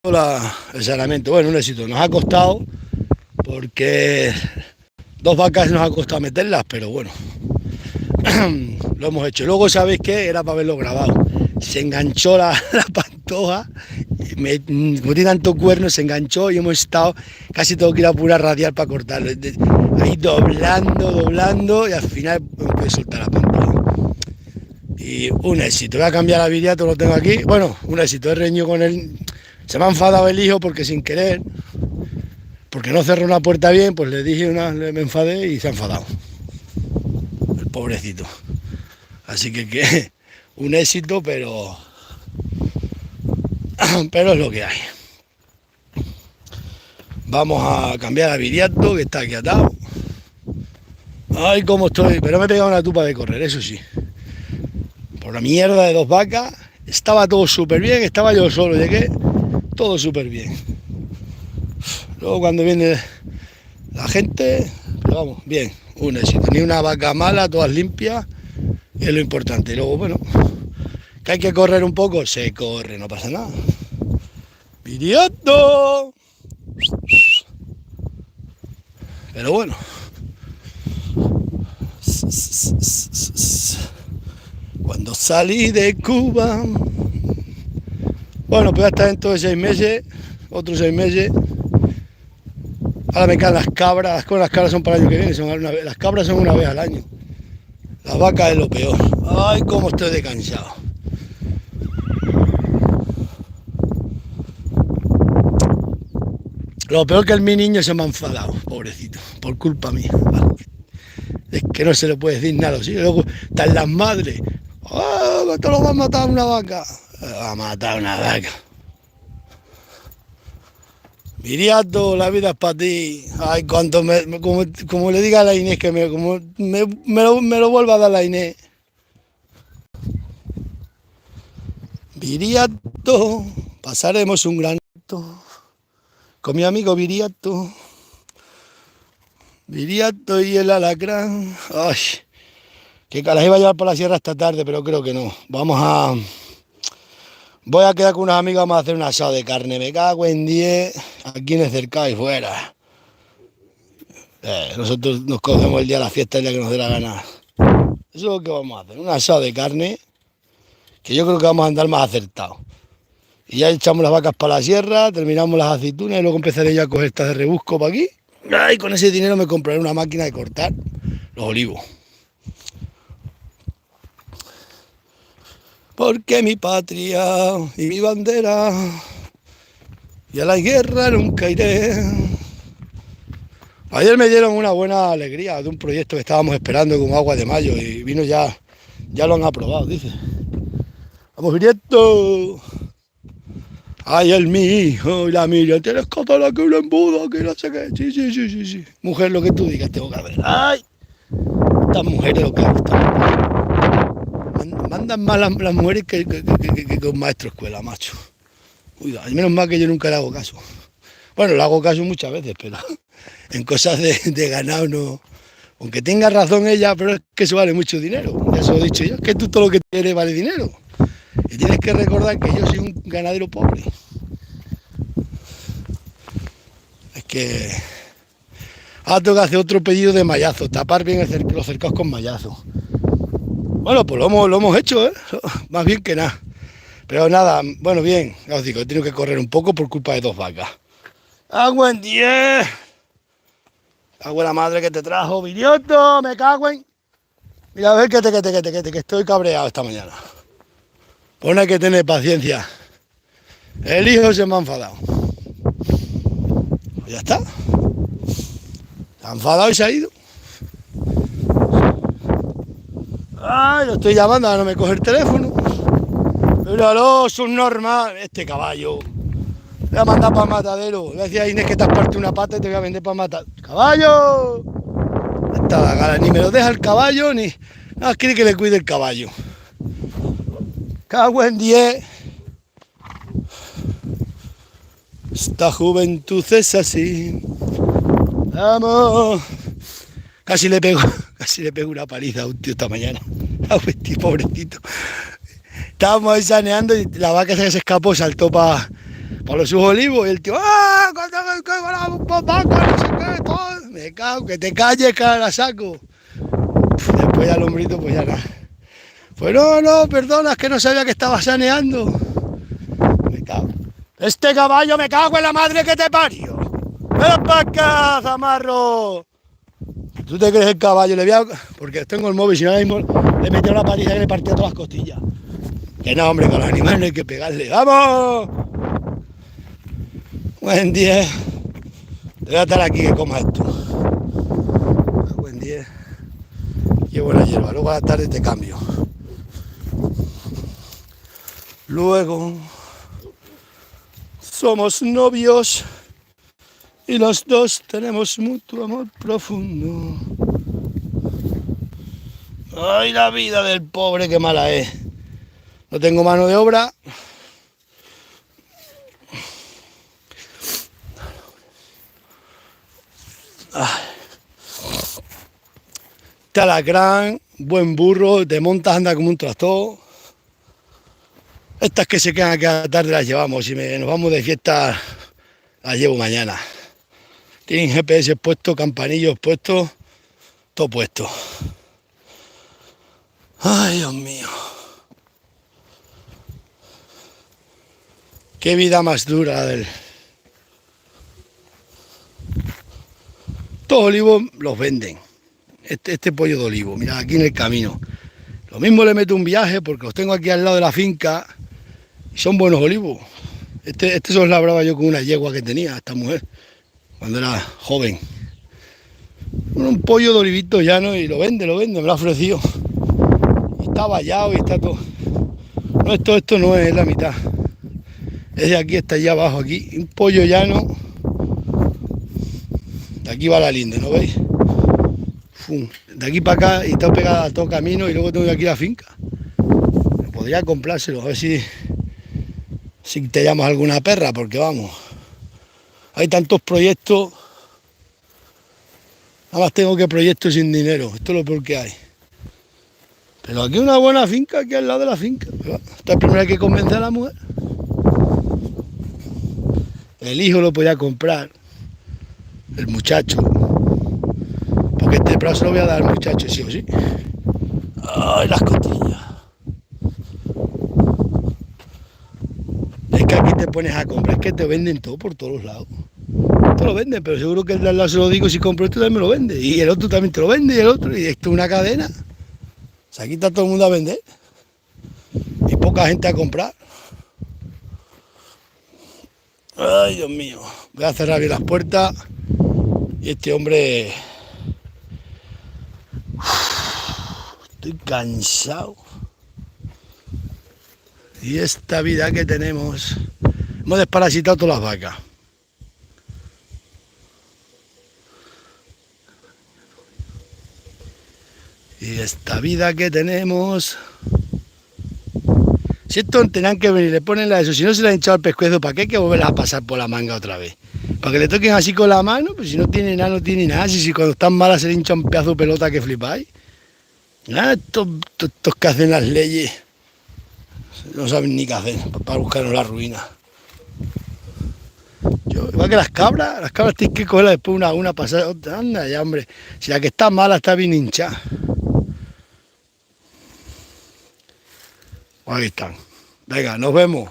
El saneamiento, bueno, un éxito. Nos ha costado porque 2 vacas nos ha costado meterlas, pero bueno, lo hemos hecho. Luego, ¿sabéis qué? Era para haberlo grabado. Se enganchó la pantoja, como tiene tanto cuerno, se enganchó y hemos estado casi todo que ir a pura radial para cortarlo. Ahí doblando y al final pude soltar la pantoja. Y un éxito. Voy a cambiar la viriato, lo tengo aquí. Bueno, un éxito. He reñido con él. Se me ha enfadado el hijo porque sin querer, porque no cerró una puerta bien, pues le dije me enfadé y se ha enfadado. El pobrecito. Así que un éxito, pero es lo que hay. Vamos a cambiar a viriato, que está aquí atado. Ay, cómo estoy. Pero me he pegado una tupa de correr, eso sí. Por la mierda de 2 vacas. Estaba todo súper bien, estaba yo solo, llegué todo súper bien. Luego cuando viene la gente, pero vamos, bien, un éxito. Ni una vaca mala, todas limpias, es lo importante. Y luego, bueno, que hay que correr un poco, se corre, no pasa nada. ¡Viriato! Pero bueno. Cuando salí de Cuba. Bueno, pues hasta dentro de 6 meses, otros 6 meses. Ahora me caen las cabras, con las cabras son para el año que viene, las cabras son una vez al año. Las vacas es lo peor. Ay, cómo estoy de cansado. Lo peor que mi niño se me ha enfadado, pobrecito, por culpa mía. Es que no se le puede decir nada, ¿sí? Luego están las madres. ¡Oh, que te lo va a matar una vaca! Va a matar una vaca. Viriato, la vida es para ti. Ay, cuando como le diga a la Inés que me lo vuelva a dar la Inés. Viriato, pasaremos un gran rato con mi amigo Viriato. Viriato y el alacrán. Ay, que las iba a llevar por la sierra esta tarde, pero creo que no. Voy a quedar con unos amigos, vamos a hacer un asado de carne. Me cago en 10, aquí en el cercado y fuera. Nosotros nos cogemos el día de la fiesta, el día que nos dé la gana. Eso es lo que vamos a hacer, un asado de carne, que yo creo que vamos a andar más acertados. Y ya echamos las vacas para la sierra, terminamos las aceitunas y luego empezaré yo a coger estas de rebusco para aquí. Y con ese dinero me compraré una máquina de cortar los olivos. Porque mi patria y mi bandera, y a la guerra nunca iré. Ayer me dieron una buena alegría de un proyecto que estábamos esperando con agua de mayo y vino ya lo han aprobado, dice. Vamos directo. Ay, el mi hijo y la Miriam, tienes que hacer aquí un embudo, que no sé qué. Sí. Mujer, lo que tú digas, tengo que hacer. Ay, estas mujeres lo que están. Mandan más las mujeres que un maestro de escuela, macho. Cuidado, menos mal que yo nunca le hago caso. Bueno, le hago caso muchas veces, pero en cosas de ganado no. Aunque tenga razón ella, pero es que eso vale mucho dinero. Ya se lo he dicho yo, es que tú todo lo que tienes vale dinero. Y tienes que recordar que yo soy un ganadero pobre. Es que ahora tengo que hacer otro pedido de mallazo, tapar bien los cercados con mallazo. Bueno, pues lo hemos hecho, ¿eh? Más bien que nada. Pero nada, bueno, bien, ya os digo, he tenido que correr un poco por culpa de 2 vacas. ¡Agua en 10! ¡Agua la madre que te trajo, Viriato! ¡Me cago en! Mira, a ver que estoy cabreado esta mañana. Pues no hay que tener paciencia. El hijo se me ha enfadado. Pues ya está. Se ha enfadado y se ha ido. Ay, lo estoy llamando, ahora no me coge el teléfono. Míralo, subnormal. Este caballo. Voy a mandar para el matadero. Le decía a Inés que te has partido una pata y te voy a vender para matar. ¡Caballo! Esta gala, ni me lo deja el caballo, ni. No, quiere que le cuide el caballo. Cago en 10. Esta juventud es así. Vamos. Casi le pego una paliza a un tío esta mañana. A un tío pobrecito. Estábamos ahí saneando y la vaca se escapó, saltó para por sus olivos, y el tío, ¡ah! No sé qué, todo. Me cago, que te calles, cara, la saco. Después ya el hombrito, pues ya nada. Pues no, perdona, es que no sabía que estaba saneando. Me cago. Este caballo, me cago en la madre que te parió. ¡Ven para acá, zamarro! ¿Tú te crees el caballo? Le voy a... Porque tengo el móvil, si no ahora mismo le metió una paliza que le partía todas las costillas. Que no, hombre, con los animales no hay que pegarle. ¡Vamos! Buen día. Te voy a estar aquí que coma esto. Buen día. Llevo la hierba, luego a la tarde te cambio. Luego somos novios y los dos tenemos mutuo amor profundo. Ay, la vida del pobre, qué mala es. No tengo mano de obra. Este alacrán, buen burro, te montas, anda como un tractor. Estas que se quedan aquí a la tarde las llevamos. Si nos vamos de fiesta, las llevo mañana. Tienen GPS puesto, campanillos puestos, todo puesto. Ay, Dios mío. Qué vida más dura la del... Estos olivos los venden. Este pollo de olivo, mira, aquí en el camino. Lo mismo le meto un viaje porque los tengo aquí al lado de la finca y son buenos olivos. Este se los labraba yo con una yegua que tenía esta mujer cuando era joven. Un pollo de olivito llano y lo vende, me lo ha ofrecido. Y está vallado y está todo. No, esto no es la mitad. Es de aquí hasta allá abajo, aquí. Un pollo llano. De aquí va la linde, ¿no veis? Fum. De aquí para acá y está pegada a todo camino y luego tengo aquí la finca. Podría comprárselo, a ver si te llamas alguna perra, porque vamos, hay tantos proyectos, nada más tengo que proyectos sin dinero, esto es lo peor que hay. Pero aquí una buena finca, aquí al lado de la finca. Esta primero hay que convencer a la mujer. El hijo lo podía comprar, el muchacho, porque este plazo lo voy a dar al muchacho, sí o sí. Ay, las costillas. Es que aquí te pones a comprar, es que te venden todo por todos lados. Te lo venden, pero seguro que el de al lado se lo digo, si compro esto también me lo vende. Y el otro también te lo vende, y el otro, y esto es una cadena. O sea, aquí está todo el mundo a vender. Y poca gente a comprar. Ay, Dios mío. Voy a cerrar bien las puertas. Y este hombre... Estoy cansado. Y esta vida que tenemos... Hemos desparasitado todas las vacas. Y esta vida que tenemos... Si esto tenían que venir, le ponen la eso, si no se le han hinchado el pescuezo, ¿para qué hay que volverla a pasar por la manga otra vez? Para que le toquen así con la mano, pues si no tiene nada, no tiene nada. Si cuando están malas se le hincha un pedazo de pelota que flipáis. Nada, estos que hacen las leyes no saben ni qué hacer para buscarnos la ruina. Igual que las cabras tienen que cogerla después una a una, pasar otra. Anda ya, hombre. Si la que está mala está bien hinchada. Aquí están. Venga, nos vemos.